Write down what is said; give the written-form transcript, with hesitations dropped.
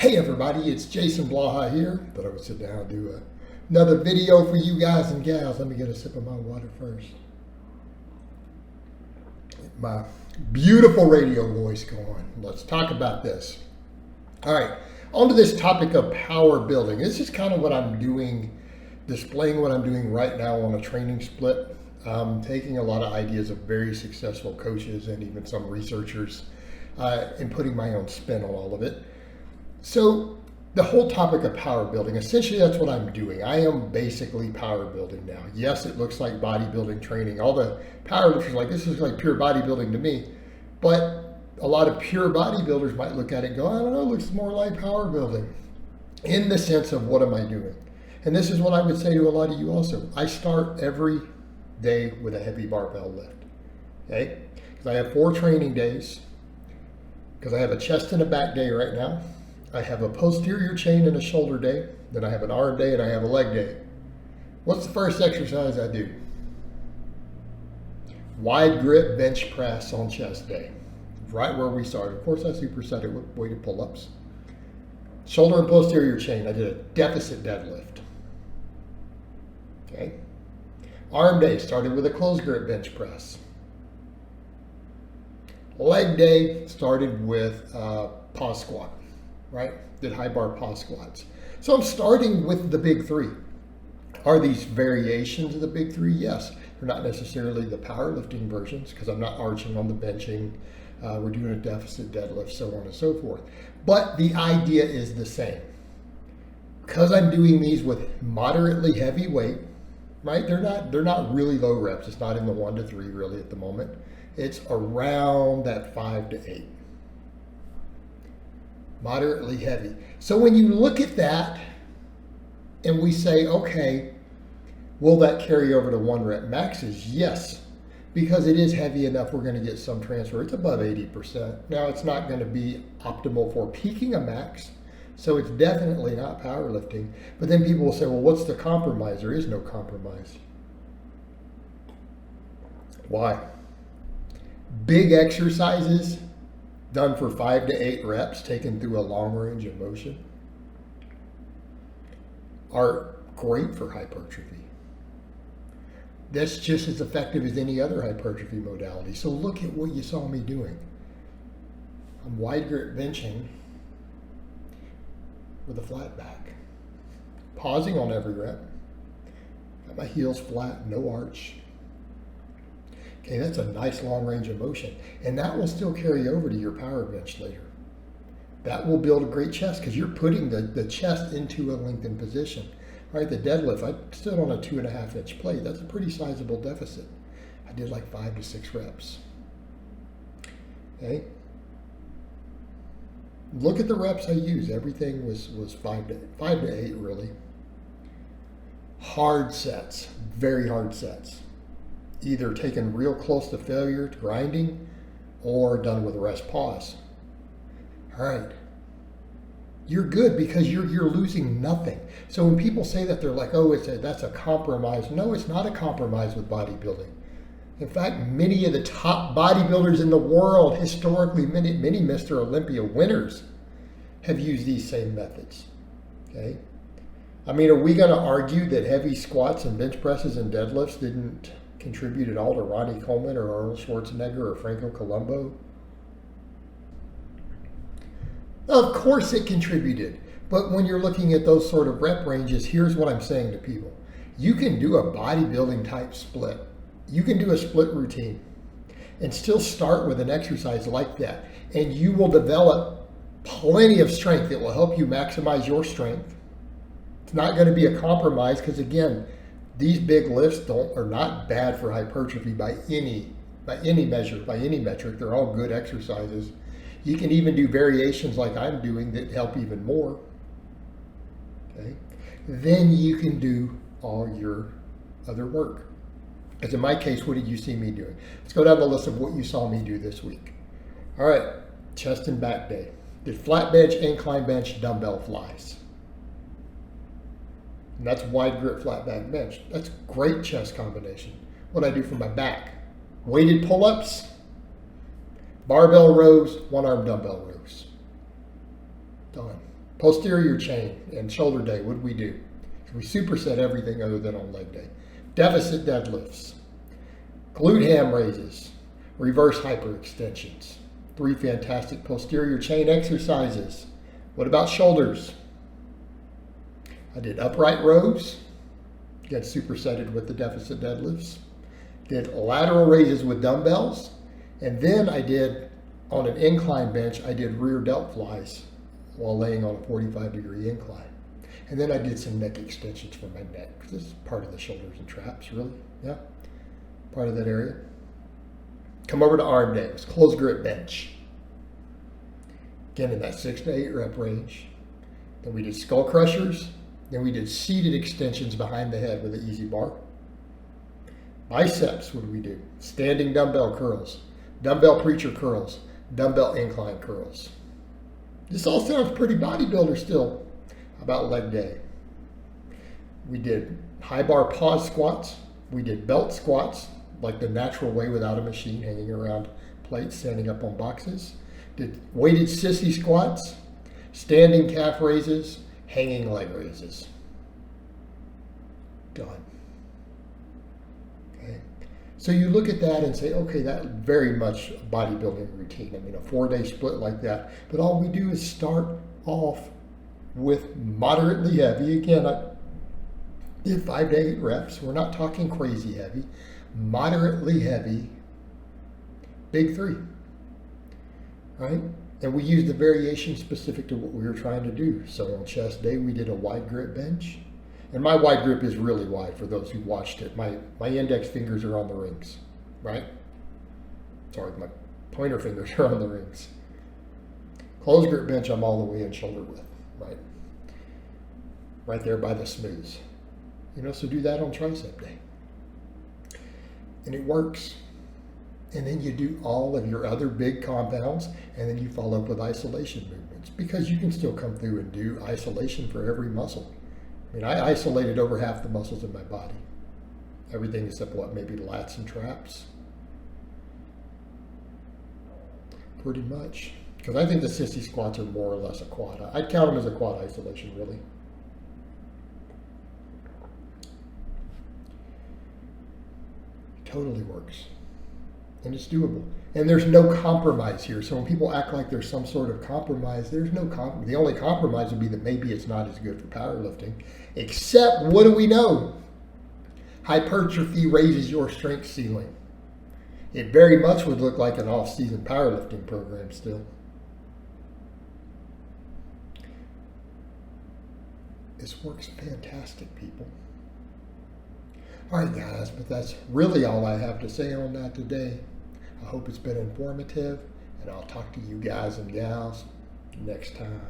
Hey everybody, it's Jason Blaha here. Thought I would sit down and do another video for you guys and gals. Let me get a sip of my water first. My beautiful radio voice going. Let's talk about this. All right, on to this topic of power building. This is kind of what I'm doing, displaying what I'm doing right now on a training split. I'm taking a lot of ideas of very successful coaches and even some researchers and putting my own spin on all of it. So the whole topic of power building, essentially that's what I'm doing. I am basically power building now. Yes, it looks like bodybuilding training. All the powerlifters are like, this is like pure bodybuilding to me. But a lot of pure bodybuilders might look at it and go, I don't know, it looks more like power building in the sense of what am I doing? And this is what I would say to a lot of you also. I start every day with a heavy barbell lift, okay? Because I have 4 training days, because I have a chest and a back day right now. I have a posterior chain and a shoulder day, then I have an arm day, and I have a leg day. What's the first exercise I do? Wide grip bench press on chest day, right where we started. Of course, I superset it with weighted pull-ups. Shoulder and posterior chain, I did a deficit deadlift. Okay. Arm day started with a closed grip bench press. Leg day started with pause squat. Right? Did high bar pause squats. So I'm starting with the big 3. Are these variations of the big 3? Yes. They're not necessarily the powerlifting versions because I'm not arching on the benching. We're doing a deficit deadlift, so on and so forth. But the idea is the same. Because I'm doing these with moderately heavy weight, right? They're not really low reps. It's not in the 1 to 3 really at the moment. It's around that 5 to 8. Moderately heavy. So when you look at that and we say, okay, will that carry over to 1 rep maxes? Yes, because it is heavy enough, we're going to get some transfer. It's above 80%. Now it's not going to be optimal for peaking a max, so it's definitely not powerlifting. But then people will say, well, what's the compromise? There is no compromise. Why? Big exercises done for 5 to 8 reps, taken through a long range of motion, are great for hypertrophy. That's just as effective as any other hypertrophy modality. So look at what you saw me doing. I'm wide grip benching with a flat back, pausing on every rep, got my heels flat, no arch. Okay, that's a nice long range of motion. And that will still carry over to your power bench later. That will build a great chest because you're putting the chest into a lengthened position. Right, the deadlift, I stood on a 2.5 inch plate. That's a pretty sizable deficit. I did like 5 to 6 reps. Okay. Look at the reps I used. Everything was 5 to 8 really. Hard sets, very hard sets. Either taken real close to failure, to grinding, or done with a rest pause. All right. You're good because you're losing nothing. So when people say that, they're like, oh, that's a compromise. No, it's not a compromise with bodybuilding. In fact, many of the top bodybuilders in the world, historically, many Mr. Olympia winners have used these same methods. Okay. I mean, are we going to argue that heavy squats and bench presses and deadlifts didn't contribute at all to Ronnie Coleman or Arnold Schwarzenegger or Franco Columbu? Of course it contributed, but when you're looking at those sort of rep ranges, here's what I'm saying to people. You can do a bodybuilding type split. You can do a split routine and still start with an exercise like that, and you will develop plenty of strength that will help you maximize your strength. It's not going to be a compromise because, again, these big lifts are not bad for hypertrophy by any measure, by any metric. They're all good exercises. You can even do variations like I'm doing that help even more. Okay? Then you can do all your other work. As in my case, what did you see me doing? Let's go down the list of what you saw me do this week. All right, chest and back day. Did flat bench, incline bench, dumbbell flies. And that's wide grip flat back bench. That's great chest combination. What I do for my back? Weighted pull-ups, barbell rows, 1-arm dumbbell rows. Done. Posterior chain and shoulder day, what did we do? We superset everything other than on leg day. Deficit deadlifts, glute ham raises, reverse hyperextensions. 3 fantastic posterior chain exercises. What about shoulders? I did upright rows, got supersetted with the deficit deadlifts. Did lateral raises with dumbbells, and then I did, on an incline bench, I did rear delt flies while laying on a 45-degree incline. And then I did some neck extensions for my neck, because this is part of the shoulders and traps, really. Yeah, part of that area. Come over to arm day. It was closed grip bench. Again, in that 6 to 8 rep range. Then we did skull crushers. Then we did seated extensions behind the head with an easy bar. Biceps, what do we do? Standing dumbbell curls, dumbbell preacher curls, dumbbell incline curls. This all sounds pretty bodybuilder still. How about leg day? We did high bar pause squats. We did belt squats, like the natural way without a machine, hanging around plates, standing up on boxes. Did weighted sissy squats, standing calf raises, hanging leg raises. Done. Okay. So you look at that and say, okay, that very much a bodybuilding routine. I mean, a 4-day split like that. But all we do is start off with moderately heavy. Again, I did 5 to 8 reps. We're not talking crazy heavy. Moderately heavy, big 3. Right? And we used the variation specific to what we were trying to do. So on chest day, we did a wide grip bench. And my wide grip is really wide for those who watched it. My index fingers are on the rings, right? Sorry, my pointer fingers are on the rings. Closed grip bench, I'm all the way in shoulder width, right? Right there by the smooths. You know, so do that on tricep day. And it works. And then you do all of your other big compounds, and then you follow up with isolation movements, because you can still come through and do isolation for every muscle. I mean, I isolated over half the muscles in my body. Everything except what, maybe lats and traps. Pretty much. Because I think the sissy squats are more or less a quad. I'd count them as a quad isolation, really. Totally works. And it's doable. And there's no compromise here. So when people act like there's some sort of compromise, there's no compromise. The only compromise would be that maybe it's not as good for powerlifting. Except, what do we know? Hypertrophy raises your strength ceiling. It very much would look like an off-season powerlifting program still. This works fantastic, people. All right, guys, but that's really all I have to say on that today. I hope it's been informative, and I'll talk to you guys and gals next time.